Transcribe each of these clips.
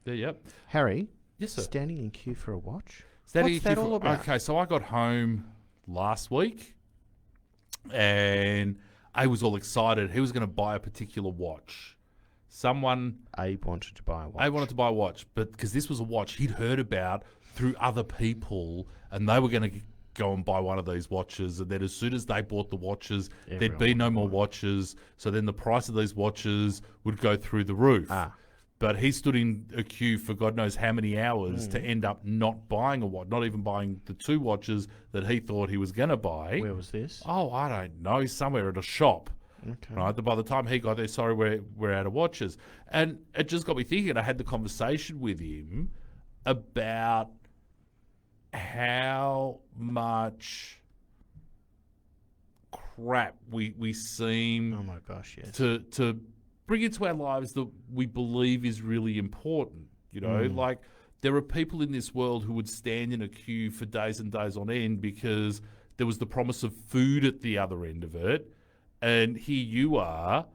Yeah, yep. Harry, Yes, sir. standing in queue for a watch? Standing What's in queue that all about? Okay, so I got home last week and I was all excited. He was going to buy a particular watch. Someone Abe wanted to buy a watch. I wanted to buy a watch, but because this was a watch he'd heard about through other people, and they were going to go and buy one of these watches. And then as soon as they bought the watches, there'd be no more watches. So then the price of these watches would go through the roof. But he stood in a queue for God knows how many hours to end up not buying a watch, not even buying the two watches that he thought he was going to buy. Where was this? Oh, I don't know, somewhere at a shop. Okay. Right, by the time he got there, sorry, we're out of watches. And it just got me thinking. I had the conversation with him about how much crap we seem Oh my gosh, yes. to bring into our lives that we believe is really important. You know, like there are people in this world who would stand in a queue for days and days on end because there was the promise of food at the other end of it. And here you are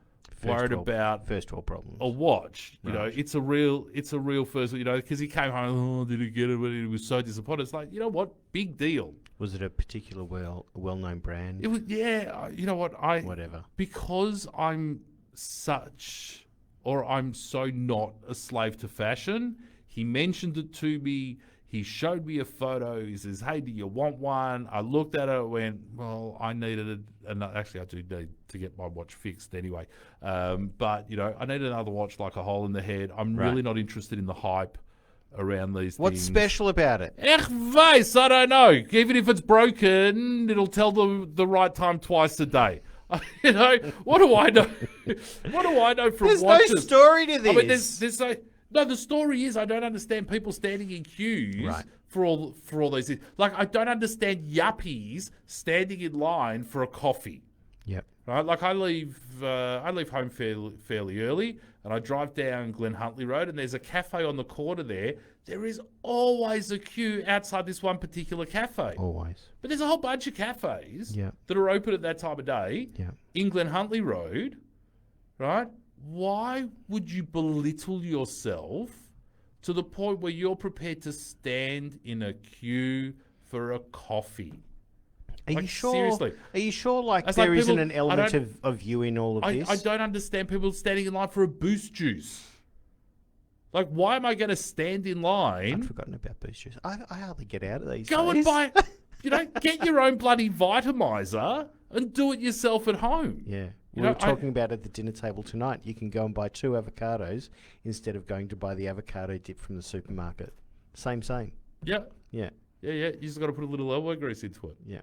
worried about first world problems. a watch. You Right. know, it's a real first, you know, because he came home, oh, did he get it? But he was so disappointed. It's like, you know what? Big deal. Was it a particular well-known brand? It was, yeah, you know what? Whatever. Because I'm so not a slave to fashion, he mentioned it to me. He showed me a photo. He says, hey, do you want one? I looked at it and went, well, I needed it. And actually, I do need to get my watch fixed anyway. But, you know, I need another watch like a hole in the head. I'm really not interested in the hype around these What's things. special about it? Weiss, I don't know. Even if it's broken, it'll tell the right time twice a day. You know, what do I know? What do I know from There's watches? no story to this. I mean, there's no. The story is I don't understand people standing in queues for all these things. Like I don't understand yuppies standing in line for a coffee. Yep. Right, like I leave home fairly early, and I drive down Glen Huntly Road, and there's a cafe on the corner there. There is always a queue outside this one particular cafe. Always. But there's a whole bunch of cafes Yeah. that are open at that time of day Yeah. in Glen Huntly Road, right? Why would you belittle yourself to the point where you're prepared to stand in a queue for a coffee? Are Like, you sure? seriously. Are you sure? Like That's there like isn't people- an element of you in all of this? I don't understand people standing in line for a Boost juice. Like, why am I going to stand in line? I'd forgotten about boost juice. I hardly get out of these. Go days. and buy, you know, get your own bloody Vitamizer and do it yourself at home. Yeah. You We know, were talking about at the dinner table tonight. You can go and buy 2 avocados instead of going to buy the avocado dip from the supermarket. Same. Yeah. Yeah. Yeah. You just got to put a little elbow grease into it. Yeah.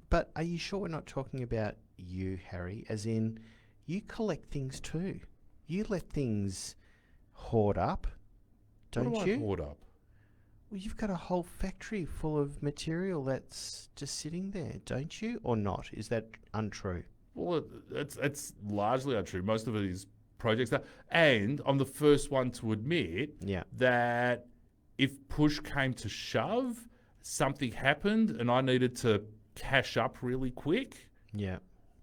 But are you sure we're not talking about you, Harry? As in, you collect things too. You let things hoard up, don't What do you? I hoard up? Well, you've got a whole factory full of material that's just sitting there, don't you? Or not? Is that untrue? Well, it's largely untrue. Most of it is project stuff. And I'm the first one to admit that if push came to shove, something happened and I needed to cash up really quick,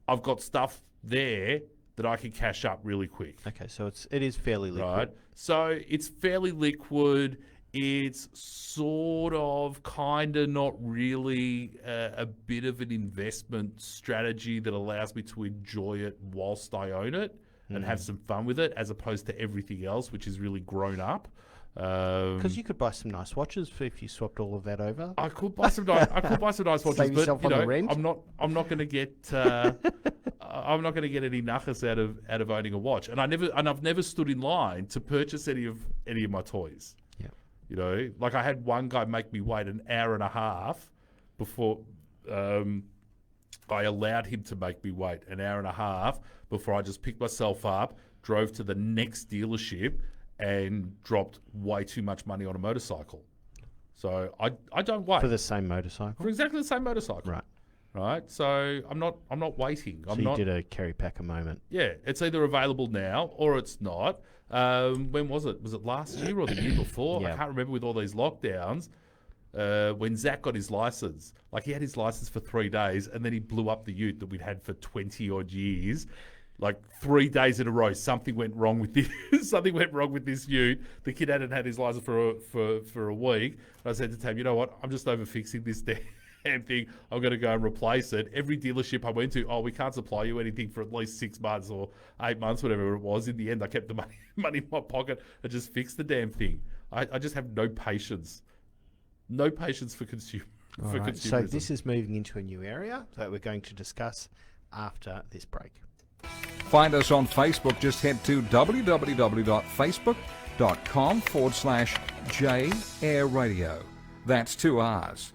I've got stuff there that I can cash up really quick. Okay, so it is fairly liquid. Right? So it's fairly liquid. It's sort of, kind of, not really a bit of an investment strategy that allows me to enjoy it whilst I own it and have some fun with it, as opposed to everything else, which is really grown up. Because you could buy some nice watches if you swapped all of that over. I could buy some nice watches, Save yourself but on the rent. I'm not going to get I'm not going to get any nachas out of owning a watch, and I've never stood in line to purchase any of my toys. Yeah. You know, like I had one guy make me wait an hour and a half before I allowed him to make me wait an hour and a half before I just picked myself up, drove to the next dealership, and dropped way too much money on a motorcycle. So I don't wait For the same motorcycle? for exactly the same motorcycle. Right. So I'm not waiting. So you did a Kerry Packer moment. Yeah, it's either available now or it's not. When was it? Was it last year or the year before? Yeah. I can't remember with all these lockdowns. When Zach got his license, like he had his license for 3 days and then he blew up the ute that we'd had for 20 odd years. Like 3 days in a row, something went wrong with this. Something went wrong with this ute. The kid hadn't had his license for a week. And I said to Tam, you know what? I'm just over fixing this damn thing. I'm going to go and replace it. Every dealership I went to, we can't supply you anything for at least 6 months or 8 months, whatever it was. In the end, I kept the money in my pocket and just fixed the damn thing. I just have no patience. No patience for consumer. All right. So this is moving into a new area that we're going to discuss after this break. Find us on Facebook. Just head to www.facebook.com/J Air Radio. That's 2 R's.